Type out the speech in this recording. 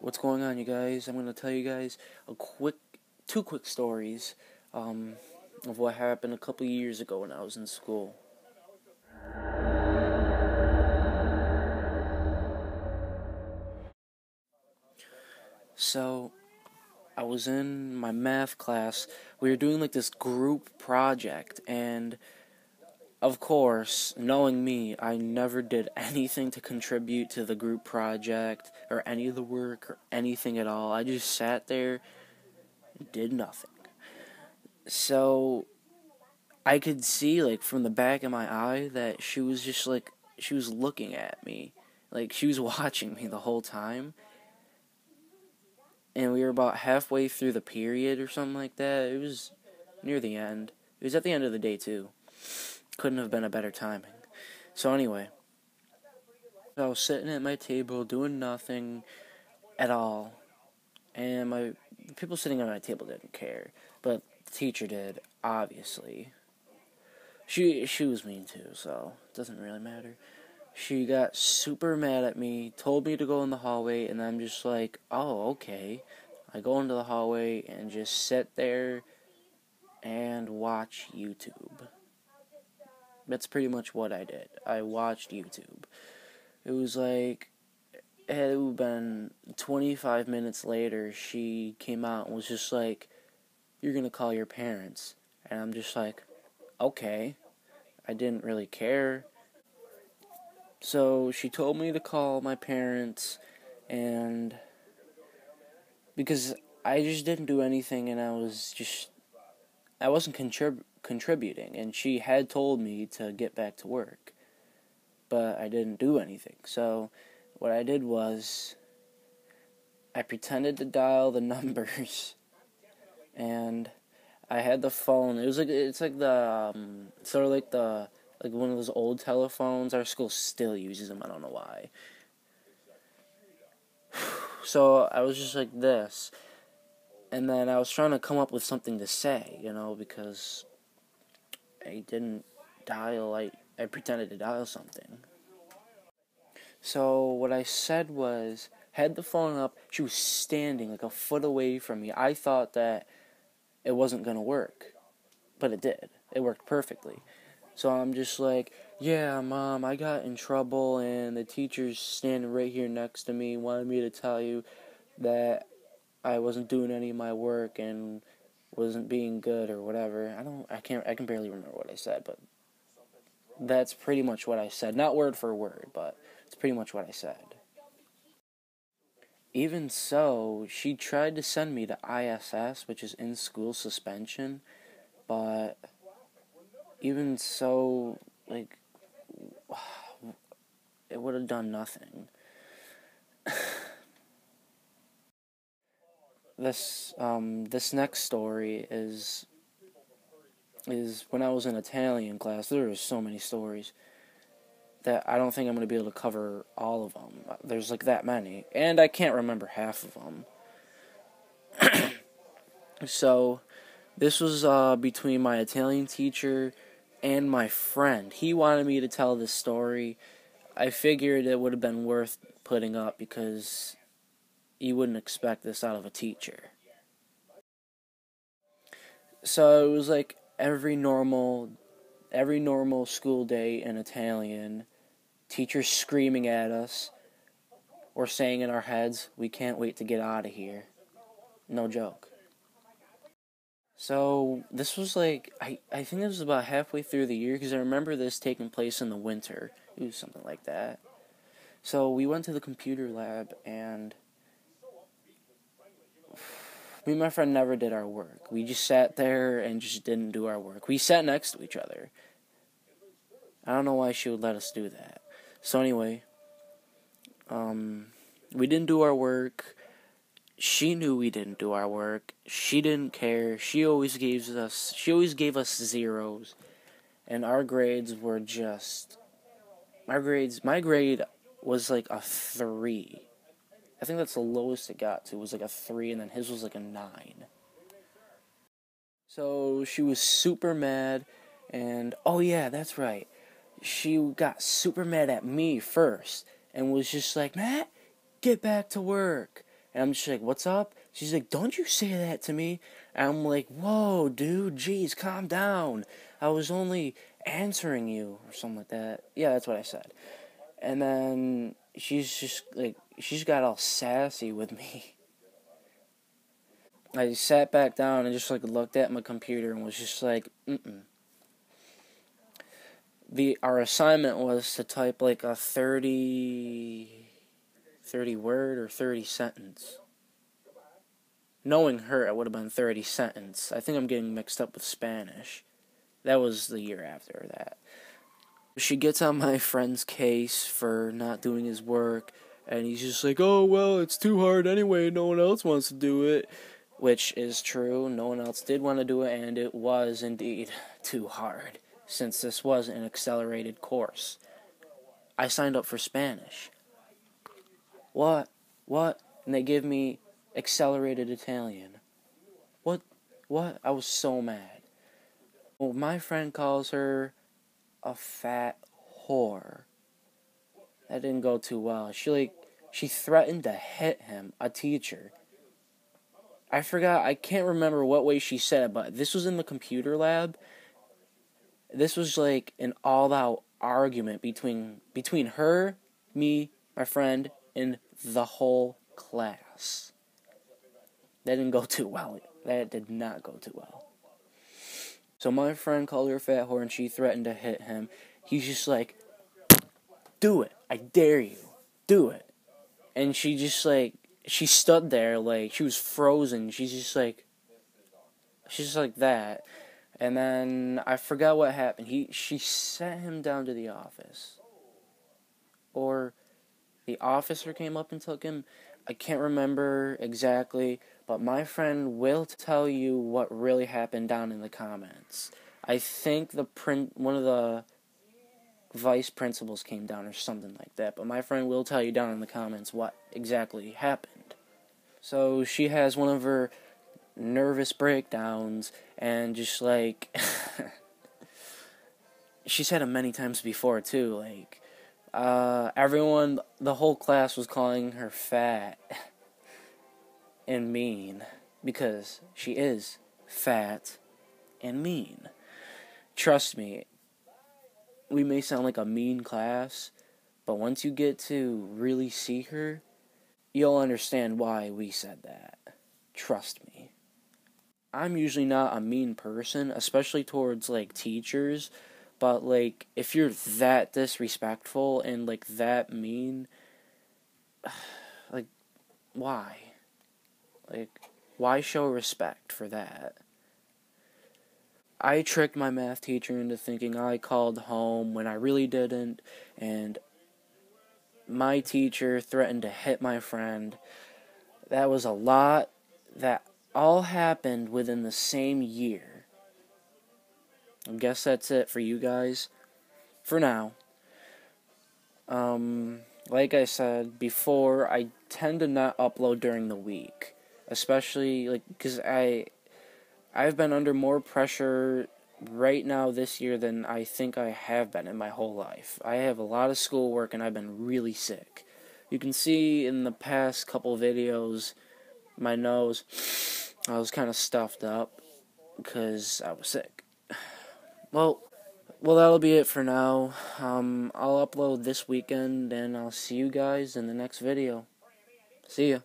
What's going on, you guys? I'm gonna tell you guys two quick stories, of what happened a couple years ago when I was in school. So, I was in my math class. We were doing like this group project, and of course, knowing me, I never did anything to contribute to the group project or any of the work or anything at all. I just sat there and did nothing. So, I could see, like, from the back of my eye that she was just, like, she was looking at me. Like, she was watching me the whole time. And we were about halfway through the period or something like that. It was near the end. It was at the end of the day, too. Couldn't have been a better timing. So, anyway, I was sitting at my table doing nothing at all. And the people sitting at my table didn't care. But the teacher did, obviously. She was mean too, so it doesn't really matter. She got super mad at me, told me to go in the hallway, and I'm just like, oh, okay. I go into the hallway and just sit there and watch YouTube. That's pretty much what I did. I watched YouTube. It was like, it had been 25 minutes later, she came out and was just like, you're gonna call your parents. And I'm just like, okay. I didn't really care. So she told me to call my parents, and because I just didn't do anything, and I wasn't contributing, and she had told me to get back to work, but I didn't do anything. So what I did was I pretended to dial the numbers, and I had the phone. It's like the sort of like one of those old telephones. Our school still uses them. I don't know why. So I was just like this, and then I was trying to come up with something to say, because I didn't dial. I pretended to dial something. So what I said was, had the phone up. She was standing like a foot away from me. I thought that it wasn't gonna work, but it did. It worked perfectly. So I'm just like, yeah, Mom, I got in trouble, and the teacher's standing right here next to me, wanted me to tell you that I wasn't doing any of my work and wasn't being good or whatever. I can barely remember what I said, but that's pretty much what I said. Not word for word, but it's pretty much what I said. Even so, she tried to send me to ISS, which is in-school suspension, but even so, like, it would have done nothing. This next story is when I was in Italian class. There were so many stories that I don't think I'm going to be able to cover all of them. There's like that many, and I can't remember half of them. So, this was between my Italian teacher and my friend. He wanted me to tell this story. I figured it would have been worth putting up because you wouldn't expect this out of a teacher. So it was like every normal school day in Italian, teachers screaming at us or saying in our heads, "We can't wait to get out of here." No joke. So this was like, I think this was about halfway through the year, because I remember this taking place in the winter. It was something like that. So we went to the computer lab, and me and my friend never did our work. We just sat there and just didn't do our work. We sat next to each other. I don't know why she would let us do that. So anyway, we didn't do our work. She knew we didn't do our work. She didn't care. She always gave us zeros, and our grades were just my grade was like a 3. I think that's the lowest it got to, was like a 3, and then his was like a 9. So she was super mad, and oh yeah, that's right. She got super mad at me first, and was just like, "Matt, get back to work." And I'm just like, what's up? She's like, don't you say that to me. And I'm like, whoa, dude, jeez, calm down. I was only answering you, or something like that. Yeah, that's what I said. And then she's just like, she's got all sassy with me. I sat back down and just like looked at my computer and was just like, Our assignment was to type like a 30 word or 30 sentence. Knowing her, it would have been 30 sentence. I think I'm getting mixed up with Spanish. That was the year after that. She gets on my friend's case for not doing his work, and he's just like, oh, well, it's too hard anyway, no one else wants to do it. Which is true, no one else did want to do it, and it was indeed too hard, since this was an accelerated course. I signed up for Spanish. What? And they give me accelerated Italian. What? I was so mad. Well, my friend calls her a fat whore. That didn't go too well. She threatened to hit him, a teacher. I can't remember what way she said it, but this was in the computer lab. This was like an all-out argument between her, me, my friend, and the whole class. That didn't go too well. That did not go too well. So my friend called her a fat whore and she threatened to hit him. He's just like, do it. I dare you. Do it. And she stood there like she was frozen. She's just like that. And then I forgot what happened. She sent him down to the office. Or the officer came up and took him. I can't remember exactly, but my friend will tell you what really happened down in the comments. I think one of the vice principals came down or something like that, but my friend will tell you down in the comments what exactly happened. So she has one of her nervous breakdowns, and just like she's had them many times before too, like everyone, the whole class was calling her fat and mean, because she is fat and mean. Trust me, we may sound like a mean class, but once you get to really see her, you'll understand why we said that. Trust me. I'm usually not a mean person, especially towards, like, teachers, but, like, if you're that disrespectful and, like, that mean, like, why? Like, why show respect for that? I tricked my math teacher into thinking I called home when I really didn't, and my teacher threatened to hit my friend. That was a lot that all happened within the same year. I guess that's it for you guys. For now. Like I said before, I tend to not upload during the week. Especially, like, because I've been under more pressure right now this year than I think I have been in my whole life. I have a lot of schoolwork and I've been really sick. You can see in the past couple videos, my nose, I was kind of stuffed up because I was sick. Well, that'll be it for now. I'll upload this weekend and I'll see you guys in the next video. See ya.